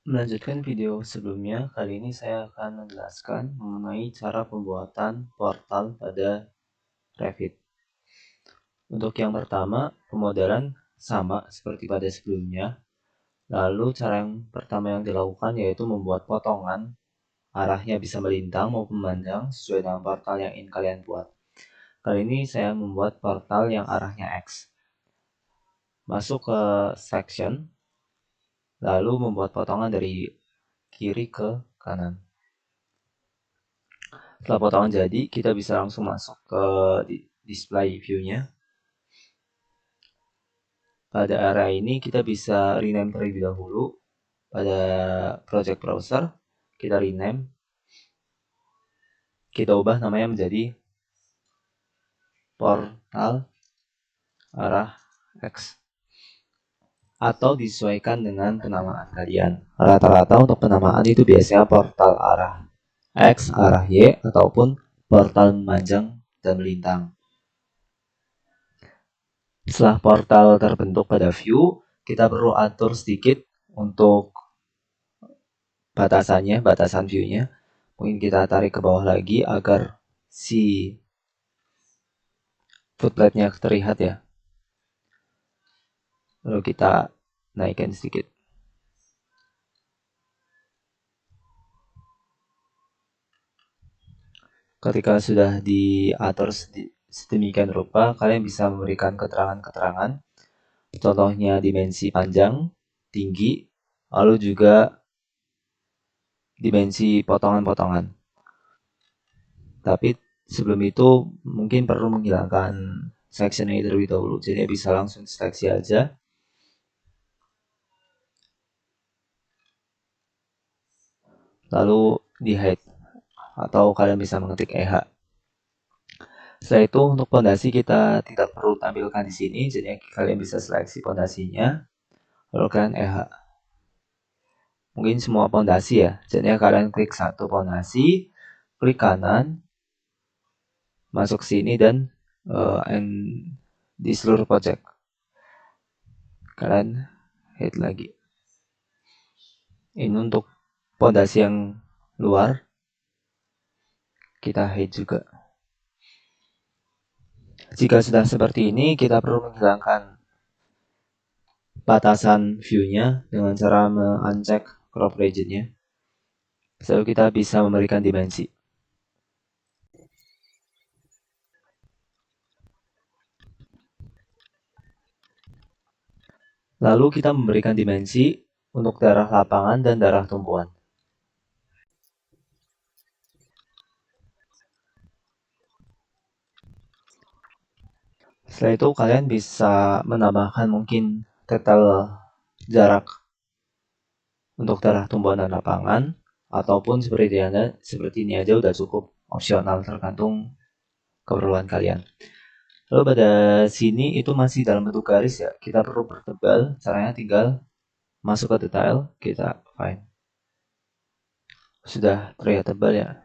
Melanjutkan video sebelumnya, kali ini saya akan menjelaskan mengenai cara pembuatan portal pada Revit. Untuk yang pertama, pemodelan sama seperti pada sebelumnya. Lalu cara yang pertama yang dilakukan yaitu membuat potongan, arahnya bisa melintang maupun memanjang sesuai dengan portal yang ingin kalian buat. Kali ini saya membuat portal yang arahnya X. Masuk ke section, lalu membuat potongan dari kiri ke kanan. Setelah potongan jadi, kita bisa langsung masuk ke display view-nya. Pada area ini kita bisa rename terlebih dahulu. Pada project browser, kita rename. Kita ubah namanya menjadi portal arah X. Atau disesuaikan dengan penamaan kalian. Rata-rata untuk penamaan itu biasanya portal arah X, arah Y, ataupun portal memanjang dan melintang. Setelah portal terbentuk pada view, kita perlu atur sedikit untuk batasannya, batasan view-nya. Mungkin kita tarik ke bawah lagi agar si footplate-nya terlihat ya. Lalu kita naikkan sedikit. Ketika sudah diatur sedemikian rupa, kalian bisa memberikan keterangan-keterangan. Contohnya dimensi panjang, tinggi, lalu juga dimensi potongan-potongan. Tapi sebelum itu mungkin perlu menghilangkan section ini terlebih dahulu. Jadi bisa langsung seleksi aja. Lalu di hide atau kalian bisa mengetik EH. Setelah itu untuk pondasi kita tidak perlu tampilkan di sini, jadi kalian bisa seleksi pondasinya. Lalu kalian EH. Mungkin semua pondasi ya. Jadi kalian klik satu pondasi, klik kanan, masuk sini dan di seluruh project. Kalian hide lagi. Ini untuk pondasi yang luar. Kita hide juga. Jika sudah seperti ini, kita perlu menghilangkan batasan view-nya dengan cara men-uncheck crop region-nya. Lalu kita bisa memberikan dimensi. Lalu kita memberikan dimensi untuk daerah lapangan dan daerah tumbuhan. Setelah itu kalian bisa menambahkan mungkin detail jarak untuk daerah tumbuhan dan lapangan, ataupun seperti ini aja udah cukup, opsional tergantung keperluan kalian. Lalu pada sini itu masih dalam bentuk garis ya, kita perlu pertebal. Caranya tinggal masuk ke detail, kita find. Sudah terlihat tebal ya.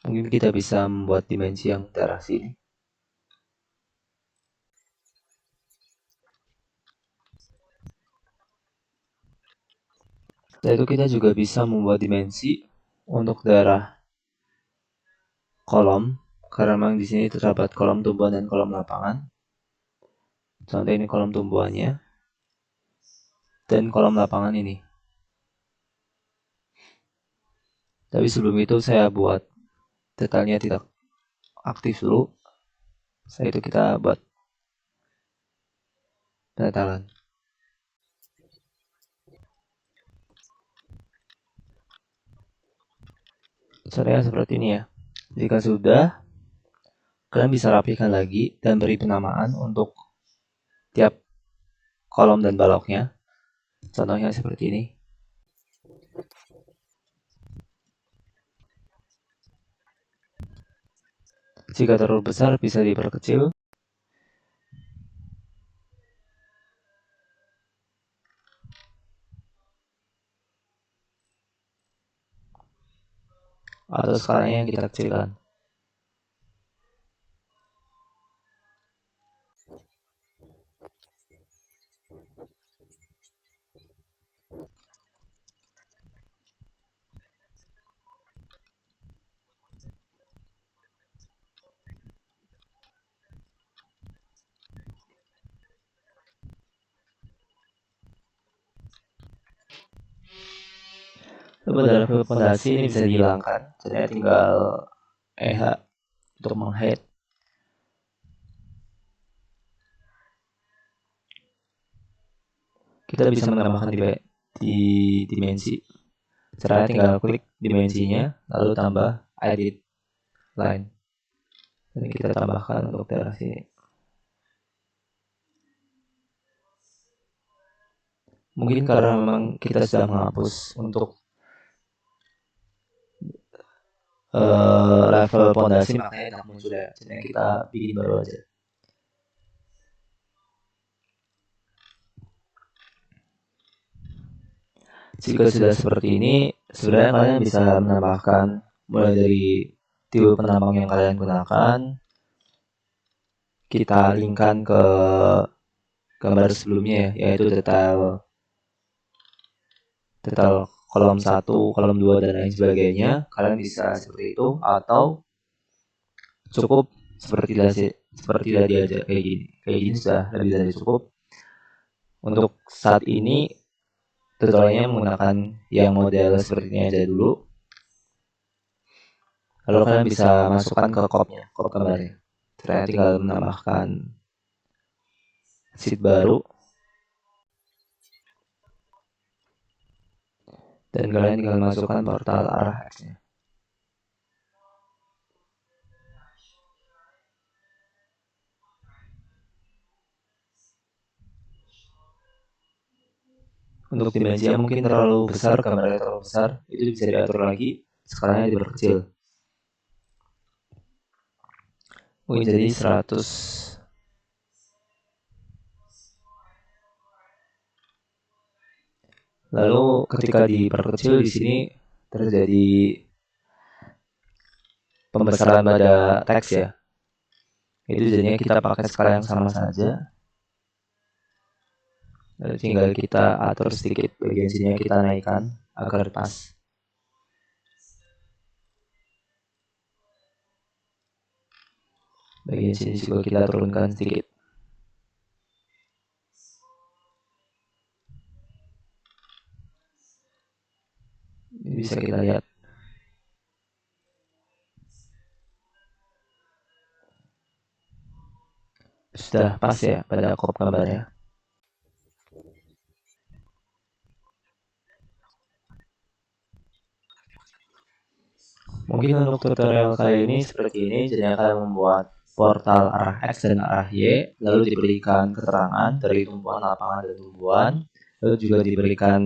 Mungkin kita bisa membuat dimensi yang daerah sini. Setelah itu kita juga bisa membuat dimensi untuk daerah kolom, karena memang di sini terdapat kolom tumbuhan dan kolom lapangan. Contoh ini kolom tumbuhannya dan kolom lapangan ini. Tapi sebelum itu saya buat detailnya tidak aktif dulu. Setelah itu kita buat pendetailan. Caranya seperti ini ya. Jika sudah, kalian bisa rapikan lagi dan beri penamaan untuk tiap kolom dan baloknya. Contohnya seperti ini. Jika terlalu besar bisa diperkecil. Atau skalanya yang kita kecilkan. pada level fondasi ini bisa dihilangkan, jadi tinggal EH untuk menghide. Kita bisa menambahkan di dimensi. Caranya tinggal klik dimensinya, lalu tambah edit line. Dan kita tambahkan untuk daerah sini. Mungkin karena memang kita sudah menghapus untuk level fondasi, makanya tidak muncul ya. Jadi kita bikin baru aja. Jika sudah seperti ini, sebenarnya kalian bisa menambahkan mulai dari tipe penambang yang kalian gunakan. Kita linkkan ke gambar sebelumnya ya, yaitu detail kolom 1, kolom 2 dan lain sebagainya. Kalian bisa seperti itu, atau cukup seperti tadi aja kayak gini. Kayak gini sudah lebih dari cukup. Untuk saat ini tutorialnya menggunakan yang model seperti ini aja dulu. Lalu kalian bisa masukkan ke kop gambarnya. Saya tinggal menambahkan sheet baru. Dan kalian tinggal masukkan portal arah X-nya. Untuk dimensinya mungkin terlalu besar, gambarnya terlalu besar, itu bisa diatur lagi, skalanya diperkecil. Mungkin jadi 100. Lalu ketika diperkecil di sini terjadi pembesaran pada teks ya. Itu jadinya kita pakai skala yang sama saja. Lalu tinggal kita atur sedikit bagian sini, kita naikkan agar pas. Bagian sini juga kita turunkan sedikit. Ini bisa kita lihat. Sudah pas ya pada kop gambarnya. Mungkin untuk tutorial kali ini seperti ini. Jadi akan membuat portal arah X dan arah Y, lalu diberikan keterangan dari tumpuan lapangan dan tumbuhan, lalu juga diberikan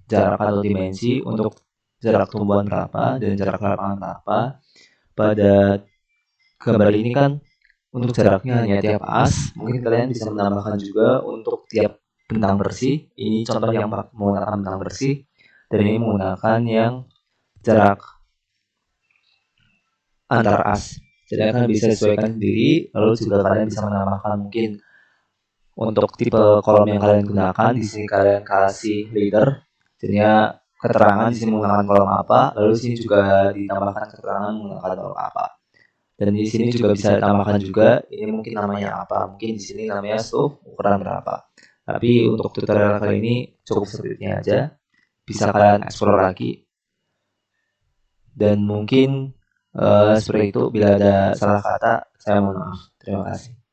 jarak atau dimensi untuk jarak tumbuhan berapa dan jarak lapangan berapa. Pada gambar ini kan untuk jaraknya hanya tiap as, mungkin kalian bisa menambahkan juga untuk tiap bentang bersih. Ini contoh yang menggunakan bentang bersih, dan ini menggunakan yang jarak antar as. Jadi kalian bisa sesuaikan sendiri. Lalu juga kalian bisa menambahkan mungkin untuk tipe kolom yang kalian gunakan. Di sini kalian kasih leader, jadinya keterangan di sini menggunakan kolom apa. Lalu di sini juga ditambahkan keterangan menggunakan kolom apa. Dan di sini juga bisa ditambahkan juga ini mungkin namanya apa. Mungkin di sini namanya stove ukuran berapa. Tapi untuk tutorial kali ini cukup seperti ini aja. Bisa kalian explore lagi. Dan mungkin seperti itu, bila ada salah kata, saya mohon maaf. Terima kasih.